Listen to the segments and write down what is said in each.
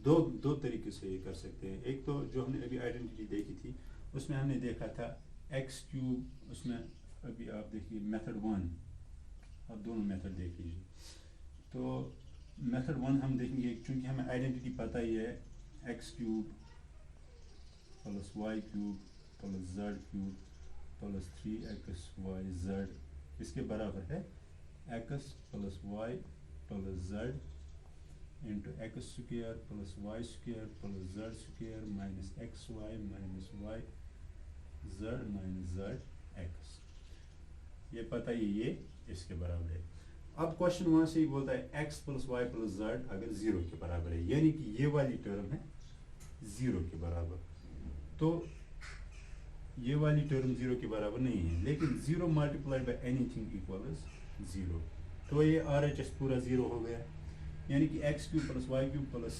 दो दो तरीके से ये कर सकते हैं। एक तो जो हमने अभी आइडेंटिटी देखी थी उसमें हमने देखा था एक्स क्यूब, उसमें अभी आप देखिए मेथड 1, आप दोनों मेथड देख लीजिए। तो मेथड 1 हम देखेंगे चूँकि हमें आइडेंटिटी पता ही है, x cube plus Y cube plus z cube plus 3xyz इसके बराबर है x plus y plus z into x square plus y square plus z square minus x y minus y z minus z x. ये पता ही ये इसके बराबर है। अब क्वेश्चन वहाँ से ही बोलता है x plus y plus z अगर 0 के बराबर है, यानी कि ये वाली टर्म है 0 के बराबर, तो ये वाली टर्म 0 के बराबर नहीं है, लेकिन 0 मल्टीप्लाइड बाय एनीथिंग इक्वल्स 0, तो ये RHS पूरा 0 हो गया, यानी कि x cube plus Y cube plus,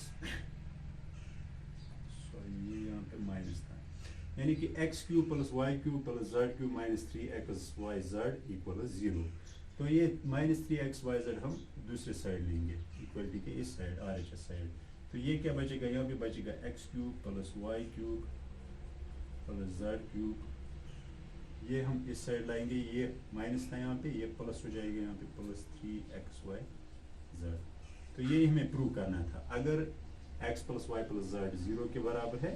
sorry ये यहाँ पे माइनस था, यानी कि x cube plus Y cube plus z cube minus 3xyz equal 0। तो ये माइनस 3xyz हम दूसरे साइड लेंगे, इक्वलिटी के इस साइड RHS साइड। तो ये क्या बचेगा, यहाँ पे बचेगा x cube plus Y cube plus z cube, ये हम इस साइड लाएंगे, ये माइनस था यहाँ पे, ये प्लस हो जाएगा यहाँ पे प्लस 3xyz। तो ये हमें प्रूव करना था। अगर x plus y plus z 0 के बराबर है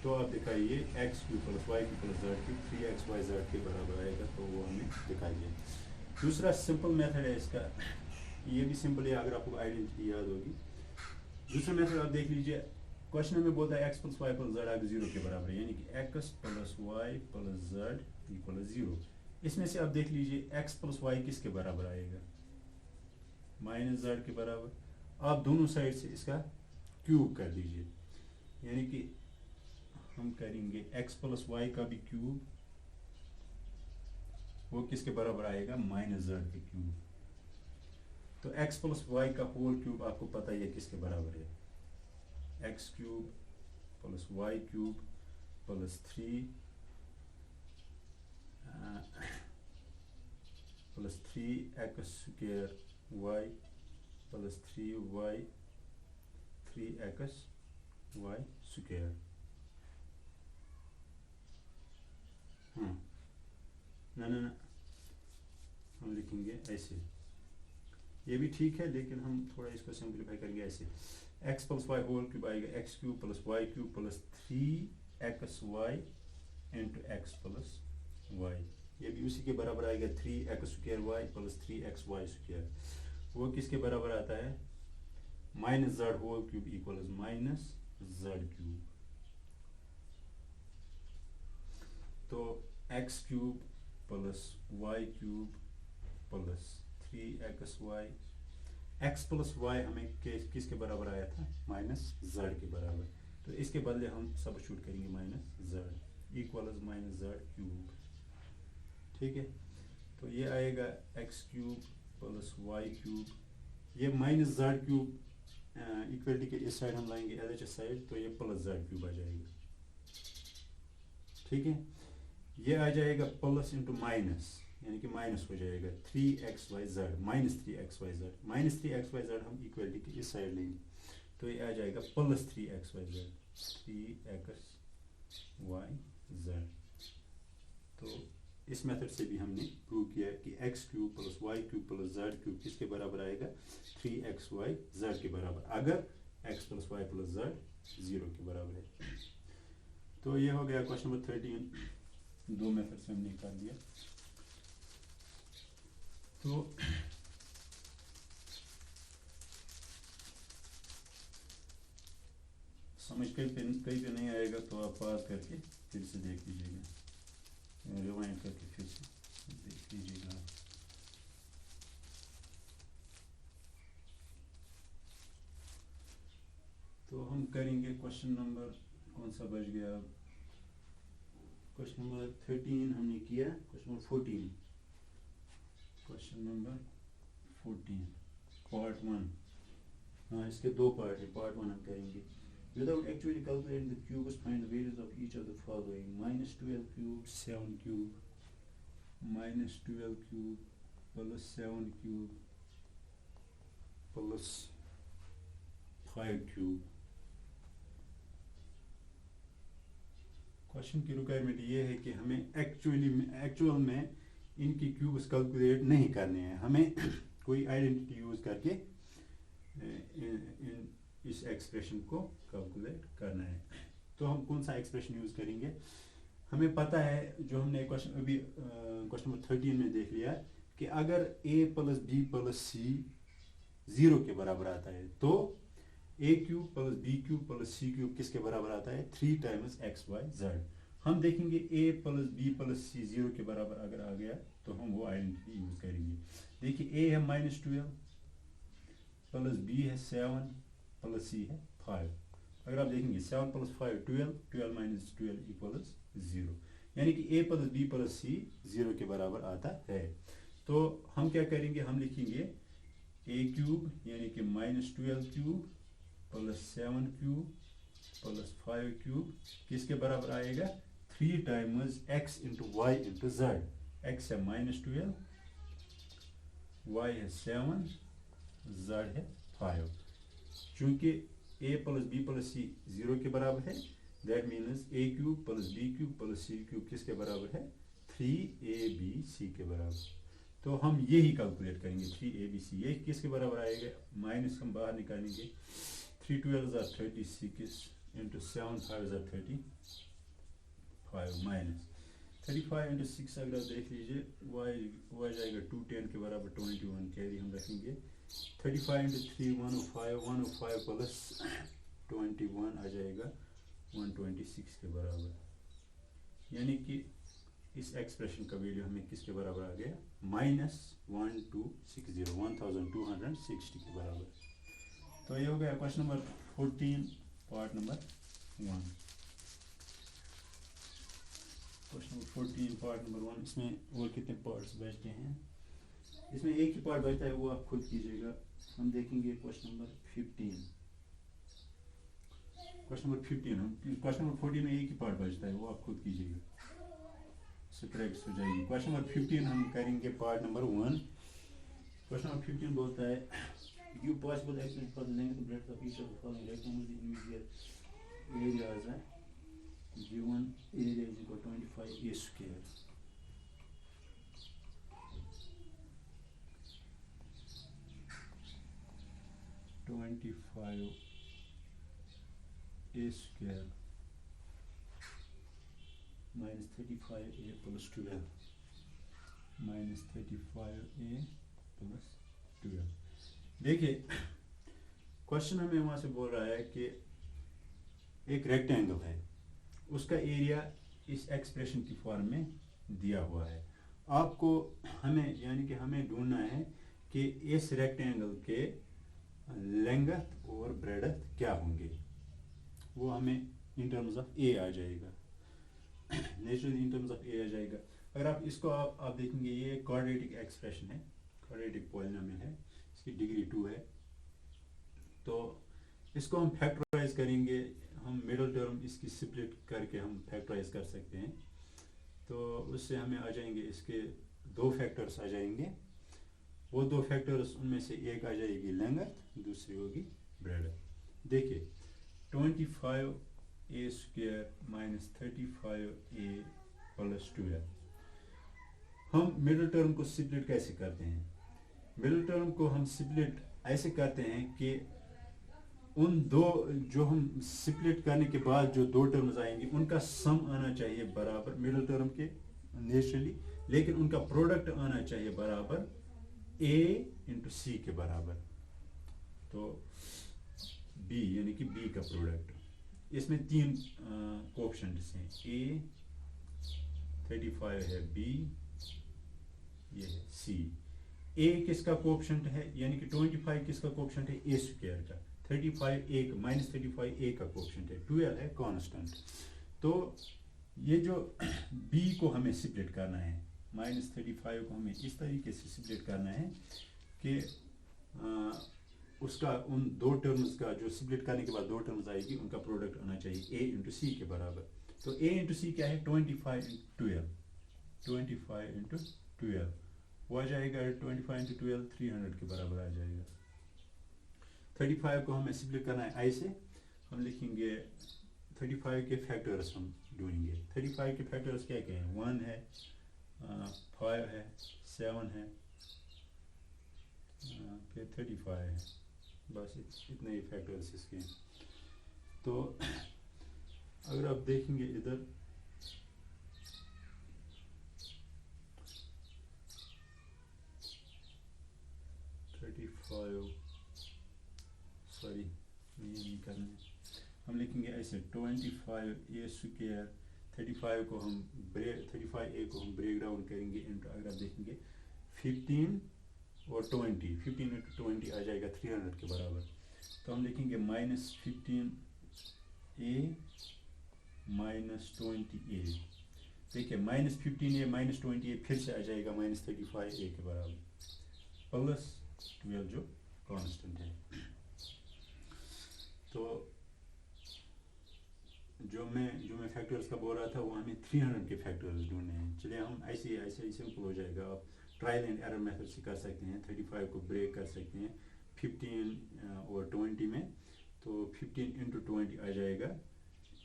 तो आप दिखाइए x cube plus Y cube plus z cube 3xyz के बराबर आएगा, तो वो हमें दिखाइए। दूसरा सिंपल मेथड है इसका, ये भी सिंपल है अगर आपको आइडेंटिटी याद होगी। दूसरा मेथड आप देख लीजिए, क्वेश्चन में बोलता है x plus y plus z अगर 0 के बराबर है, यानी कि x plus y plus z equal 0। इसमें से आप देख लीजिए एक्स प्लस वाई किसके बराबर आएगा, माइनस जेड के बराबर। आप दोनों साइड से इसका क्यूब कर दीजिए, यानी कि हम करेंगे एक्स प्लस वाई का भी क्यूब, वो किसके बराबर आएगा, माइनस जेड के क्यूब। तो एक्स प्लस वाई का होल क्यूब आपको पता ही है किसके बराबर है, x cube plus Y cube plus 3 plus 3x square y plus 3y 3x y square. ना ना ना, हम लिखेंगे ऐसे, ये भी ठीक है, लेकिन हम थोड़ा इसको सिंप्लीफाई करेंगे ऐसे, X plus Y whole cube आएगा x cube plus Y cube plus 3xy into X plus Y, ये भी उसी के बराबर आएगा 3x square y plus 3xy square. वो किसके बराबर आता है, minus Z whole cube equals minus Z cube. तो X cube plus Y cube plus 3xy, X plus Y हमें किसके बराबर आया था, माइनस जेड के बराबर, तो इसके बदले हम सब्स्टिट्यूट करेंगे minus z equals minus Z cube. ठीक है, तो ये आएगा x cube plus Y cube, ये माइनस जेड क्यूब इक्वलिटी के इस साइड हम लाएंगे LHS साइड, तो ये प्लस जेड क्यूब आ जाएगा। ठीक है, ये आ जाएगा प्लस इंटू माइनस, यानी कि माइनस हो जाएगा 3xyz minus 3xyz, minus 3xyz हम इक्वलिटी के इस साइड लेंगे, तो ये आ जाएगा प्लस 3xyz 3xyz। तो इस मेथड से भी हमने प्रूव किया कि x cube plus Y cube plus z cube किसके बराबर आएगा, 3xyz के बराबर, अगर x plus y plus z 0 के बराबर है। तो ये हो गया क्वेश्चन नंबर 13, दो मेथड से हमने निकाल दिया। तो समझ कहीं पे नहीं आएगा तो आप पास करके फिर से देख लीजिएगा, रिवाइंड करके फिर से देख लीजिएगा। तो हम करेंगे क्वेश्चन नंबर कौन सा बच गया, क्वेश्चन नंबर 13 हमने किया, question number 14, question number 14 part 1। हाँ, इसके दो पार्ट है, पार्ट 1 हम करेंगे। Without actually calculating the cubes, find the values of each of the following: minus 12 cube, 7 cube, minus 12 cube, plus 7 cube, plus 5 cube. Question की requirement ये है कि हमें एक्चुअल में इनकी क्यूब्स कैलकुलेट नहीं करने हैं, हमें कोई आइडेंटिटी यूज करके इस एक्सप्रेशन को कैलकुलेट करना है। तो हम कौन सा एक्सप्रेशन यूज करेंगे? हमें पता है, जो हमने क्वेश्चन अभी क्वेश्चन नंबर 13 में देख लिया, कि अगर a plus b plus c 0 के बराबर आता है तो a cube plus b cube plus c cube किसके बराबर आता है? 3 टाइम्स एक्स वाई जेड। हम देखेंगे a plus b plus c 0 के बराबर अगर आ गया तो हम वो आइडेंटिटी यूज करेंगे। देखिए a है -12 प्लस b है 7 प्लस c है 5। अगर आप देखेंगे 7 प्लस 5 12, 12 माइनस 12 इक्वल्स 0, यानी कि a plus b plus c 0 के बराबर आता है। तो हम क्या करेंगे? हम लिखेंगे a क्यूब यानी कि -12 cube plus 7 cube plus 5 cube किसके बराबर आएगा? 3 times x into y into z. x है -12, y है 7, z है 5। चूंकि a plus b plus c 0 के बराबर है, that means a cube plus b cube plus c cube किसके बराबर है? 3abc के बराबर। तो हम यही कैलकुलेट करेंगे 3abc। ये किसके बराबर आएगा? माइनस हम बाहर निकालेंगे, 3 12 are 36 into 7 5 are 35 minus 35 into 6 अगर आप देख लीजिए y जाएगा 210 के बराबर 21 कैरी हम रखेंगे। 35 इंटू 3 105 प्लस 21 आ जाएगा 126 के बराबर, यानी कि इस एक्सप्रेशन का वैल्यू हमें किसके बराबर आ गया? -1260 के बराबर। तो ये हो गया question number 14 part number 1। Question number 14 part number 1। इसमें और कितने पार्ट्स बचते हैं? इसमें एक ही पार्ट बचता है, वो आप खुद कीजिएगा। हम देखेंगे क्वेश्चन नंबर 15। क्वेश्चन नंबर 15 हम क्वेश्चन नंबर 14 में एक ही पार्ट बचता है, वो आप खुद कीजिएगा, सब्ट्रैक्ट हो जाएगी। क्वेश्चन नंबर 15 हम करेंगे पार्ट नंबर 1। क्वेश्चन नंबर 15 बोलता है give possible expression for the length and breadth of each of the following rectangles in which areas है given area is equal 25a square. a square minus 35a plus 12 minus 35a plus 12। देखिए question हमें वहां से बोल रहा है कि एक रेक्टेंगल है, उसका एरिया इस एक्सप्रेशन की फॉर्म में दिया हुआ है। आपको हमें यानी कि हमें ढूंढना है कि इस रेक्टेंगल के लेंथ और ब्रेडथ क्या होंगे। वो हमें इन टर्म्स ऑफ ए आ जाएगा, नेचुरली इन टर्म्स ऑफ ए आ जाएगा। अगर आप इसको आप देखेंगे, ये क्वाड्रेटिक एक्सप्रेशन है, क्वाड्रेटिक पॉलिनोमियल है, इसकी डिग्री 2 है। तो इसको हम फैक्टराइज करेंगे, हम मिडिल टर्म इसकी स्प्लिट करके हम फैक्टराइज कर सकते हैं। तो उससे हमें आ जाएंगे, इसके 2 फैक्टर्स आ जाएंगे। वो 2 फैक्टर्स, उनमें से एक आ जाएगी लेंथ, दूसरी होगी ब्रेडथ। देखिए 25a square minus 35a plus 12। हम मिडिल टर्म को स्प्लिट कैसे करते हैं? मिडिल टर्म को हम स्प्लिट ऐसे करते हैं कि उन दो जो हम स्प्लिट करने के बाद जो 2 टर्म्स आएंगे उनका सम आना चाहिए बराबर मिडिल टर्म के नेचुरली, लेकिन उनका प्रोडक्ट आना चाहिए बराबर a इंटू सी के बराबर। तो b यानी कि b का प्रोडक्ट, इसमें 3 कोएफिशिएंट्स हैं, a 35 है, b ये है c। a किसका कोएफिशिएंट है, यानी कि 25 किसका कोएफिशिएंट है? a स्क्वायर का। 35 a माइनस 35 a का कोएफिशिएंट है, 12 है कांस्टेंट। तो ये जो b को हमें स्प्लिट करना है, -35 को हमें इस तरीके से स्प्लिट करना है कि उसका उन 2 टर्म्स का जो स्प्लिट करने के बाद 2 टर्म्स आएगी उनका प्रोडक्ट आना चाहिए a इंटू सी के बराबर। तो a इंटू सी क्या है? 25 इंटू 12 वो आ जाएगा 25 इंटू 12 300 के बराबर आ जाएगा। 35 को हमें सिम्प्लीफाई करना है आई से, हम लिखेंगे 35 के फैक्टर्स हम ढूंढेंगे। 35 के फैक्टर्स क्या क्या हैं? 1 है, 5 है, 7 है, फिर 35 है, बस इतने ही फैक्टर्स इसके हैं। तो अगर आप देखेंगे इधर सॉरी ये नहीं करना है, हम लिखेंगे ऐसे 25a²। 35 को हम 35a को हम ब्रेक डाउन करेंगे इंटू, अगर आप देखेंगे 15 और 20, 15 इंटू 20 आ जाएगा 300 के बराबर। तो हम लिखेंगे -15a -20a। देखिए -15a -20a फिर से आ जाएगा -35a के बराबर, प्लस 12 जो कांस्टेंट है। तो जो मैं फैक्टर्स का बोल रहा था वो हमें 300 के फैक्टर्स ढूंढने हैं। चलिए हम ऐसे सिंपल हो जाएगा। आप ट्रायल एंड एरर मेथड से कर सकते हैं, 35 को ब्रेक कर सकते हैं 15 और 20 में। तो 15 इंटू 20 आ जाएगा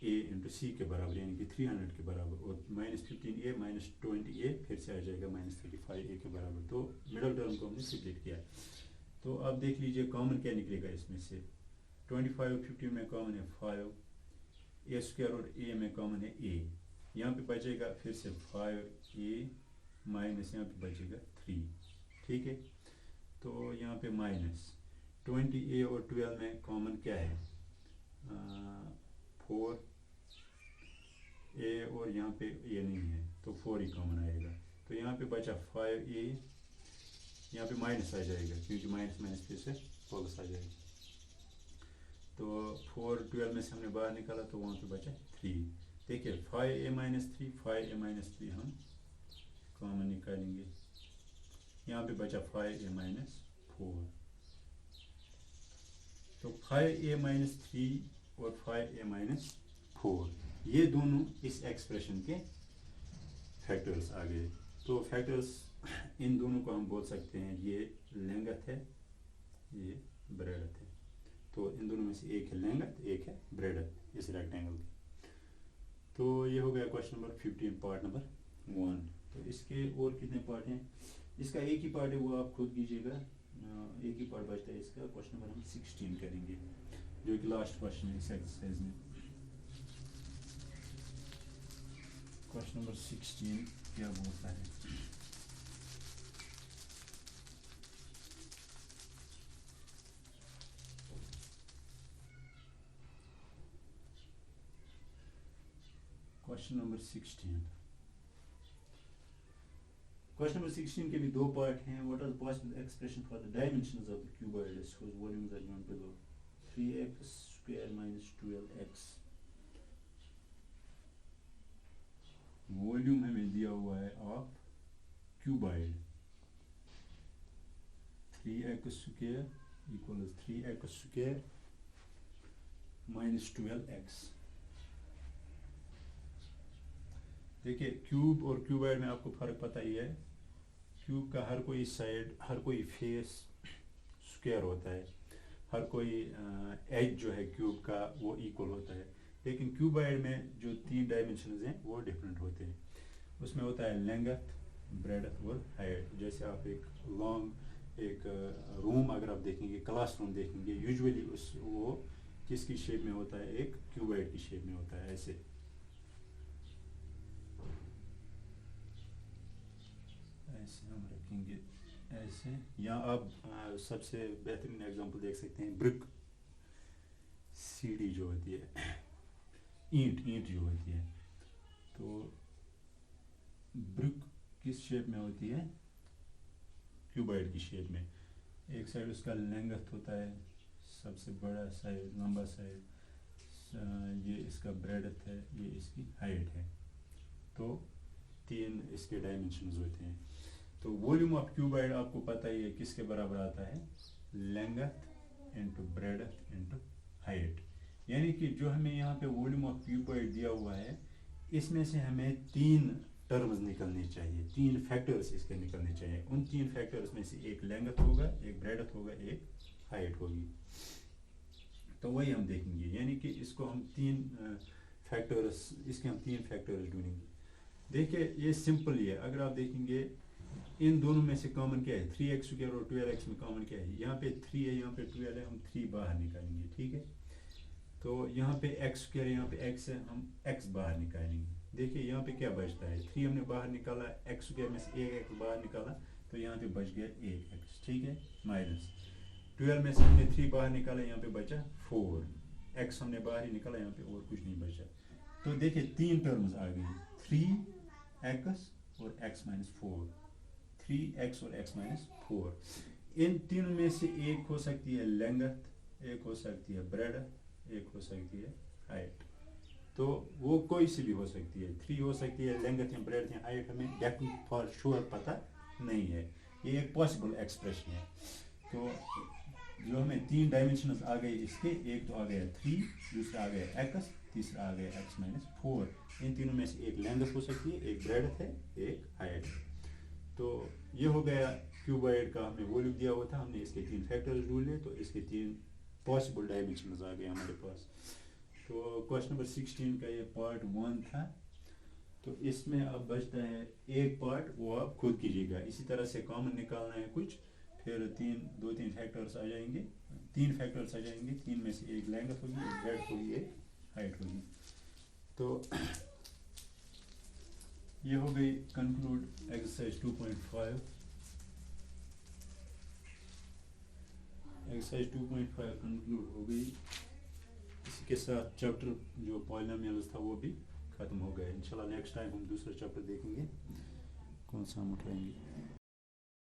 a इंटू c के बराबर, यानी कि 300 के बराबर, और -15a -20a फिर से आ जाएगा -35a के बराबर। तो मिडल टर्म को हमने सिम्प्लीफाई किया। तो अब देख लीजिए कॉमन क्या निकलेगा इसमें से। 25 और 15 में कॉमन है 5, a² और a में कॉमन है a, यहाँ पे बचेगा फिर से 5a माइनस यहाँ पे बचेगा 3, ठीक है। तो यहाँ पे -20a और 12 में कॉमन क्या है? 4a, और यहाँ पे a नहीं है तो 4 ही कॉमन आएगा। तो यहाँ पे बचा 5a, यहाँ पे माइनस आ जाएगा क्योंकि माइनस फिर से प्लस आ जाएगा। तो 4 12 में से हमने बाहर निकाला तो वहाँ पे बचा 3। देखिए 5a -3, 5a -3 हम कॉमन निकालेंगे, यहाँ पे बचा 5a -4। तो 5a -3 और 5a -4 ये दोनों इस एक्सप्रेशन के फैक्टर्स आ गए। तो फैक्टर्स इन दोनों को हम बोल सकते हैं, ये लेंथ है, ये ब्रेडथ है। तो इन दोनों में से एक है लेंथ, एक है ब्रेडथ इस रेक्टेंगल की। तो ये हो गया क्वेश्चन नंबर 15 पार्ट नंबर 1। तो इसके और कितने पार्ट हैं? इसका एक ही पार्ट है, वो आप खुद कीजिएगा। एक ही पार्ट बचता है इसका। क्वेश्चन नंबर हम 16 करेंगे, जो कि लास्ट क्वेश्चन है इस एक्सरसाइज में। क्वेश्चन नंबर 16 क्या बोलता है? Question number 16। क्वेश्चन नंबर 16 के भी दो पार्ट हैं। What are the possible expression for the dimensions of the cuboids whose volumes are given below? 3x² - 12x। Volume हमें दिया हुआ है of cuboid 3x² = 3x² - 12x। देखिए क्यूब और क्यूबॉइड में आपको फ़र्क पता ही है। क्यूब का हर कोई साइड, हर कोई फेस स्क्वायर होता है, हर कोई एज जो है क्यूब का वो इक्वल होता है। लेकिन क्यूबॉइड में जो 3 डायमेंशंस हैं वो डिफरेंट होते हैं। उसमें होता है लेंथ, ब्रेडथ और हाइट। जैसे आप एक लॉन्ग एक रूम अगर आप देखेंगे, क्लासरूम देखेंगे, यूजुअली वो किसकी शेप में होता है? एक क्यूबॉइड की शेप में होता है। ऐसे हम रखेंगे ऐसे। यहाँ आप सबसे बेहतरीन एग्जांपल देख सकते हैं, ब्रिक सीढ़ी जो होती है, ईंट जो होती है। तो ब्रिक किस शेप में होती है? क्यूबॉइड की शेप में। एक साइड उसका लेंथ होता है, सबसे बड़ा साइड, लंबा साइड, ये इसका ब्रेडथ है, ये इसकी हाइट है। तो 3 इसके डायमेंशंस होते हैं। तो वॉल्यूम ऑफ क्यूबॉइड आपको पता ही है किसके बराबर आता है? Length into breadth into height. यानी कि जो हमें यहाँ पे वॉल्यूम ऑफ क्यूबॉइड दिया हुआ है, इसमें से हमें 3 टर्म्स निकलनी चाहिए, 3 फैक्टर्स इसके निकलने चाहिए। उन 3 फैक्टर्स में से एक लेंथ होगा, एक ब्रेडथ होगा, एक हाइट होगी। तो वही हम देखेंगे, यानी कि इसको हम इसके हम तीन फैक्टर्स ढूंढेंगे। देखिए ये सिंपल ही है, अगर आप देखेंगे इन दोनों में से कॉमन क्या है, 3x² और 12x में कॉमन क्या है, यहाँ पे 3 है, यहाँ पे 12 है, हम 3 बाहर निकालेंगे, ठीक है। तो यहाँ पे x², यहाँ पे x है, हम x बाहर निकालेंगे। देखिए यहाँ पे क्या बचता है, 3 हमने बाहर निकाला, x² में से एक x बाहर निकाला, तो यहाँ पे बच गया 1x, ठीक है, माइनस 12 में से हमने 3 बाहर निकाला, यहाँ पे बचा 4, x हमने बाहर ही निकाला, यहाँ पे और कुछ नहीं बचा। तो देखिए तीन टर्म्स आ गई, 3x और x माइनस 4, 3x और x माइनस 4। इन तीनों में से एक हो सकती है लेंथ, एक हो सकती है ब्रेड, एक हो सकती है हाइट। तो वो कोई सी भी हो सकती है, 3 हो सकती है, लेंथ या ब्रेड या हाइट हमें डेफिनेट फॉर श्योर पता नहीं है, ये एक पॉसिबल एक्सप्रेशन है। तो जो हमें तीन डायमेंशंस आ गए इसके, एक तो आ गया 3, दूसरा आ गया x, तीसरा आ गया x माइनस 4। इन तीनों में से एक लेंथ हो सकती है, एक ब्रेड है, एक हाइट। तो ये हो गया क्यूबॉइड का हमें वॉल्यूम दिया हुआ था, हमने इसके तीन फैक्टर्स ढूंढ लिए, तो इसके तीन पॉसिबल डायमेंशंस आ गए हमारे पास। तो क्वेश्चन नंबर 16 का ये पार्ट 1 था। तो इसमें अब बचता है एक पार्ट, वो आप खुद कीजिएगा। इसी तरह से कॉमन निकालना है कुछ, फिर दो तीन फैक्टर्स आ जाएंगे, तीन फैक्टर्स आ जाएंगे, तीन में से एक लेंथ होगी, एक ब्रेड होगी, एक हाइट होगी। तो ये हो गई कंक्लूड एक्सरसाइज 2.5। एक्सरसाइज 2.5 कंक्लूड हो गई। इसी के साथ चैप्टर जो पॉलिनोमियल्स था वो भी ख़त्म हो गया। इंशाल्लाह नेक्स्ट टाइम हम दूसरा चैप्टर देखेंगे, कौन सा हम उठाएंगे।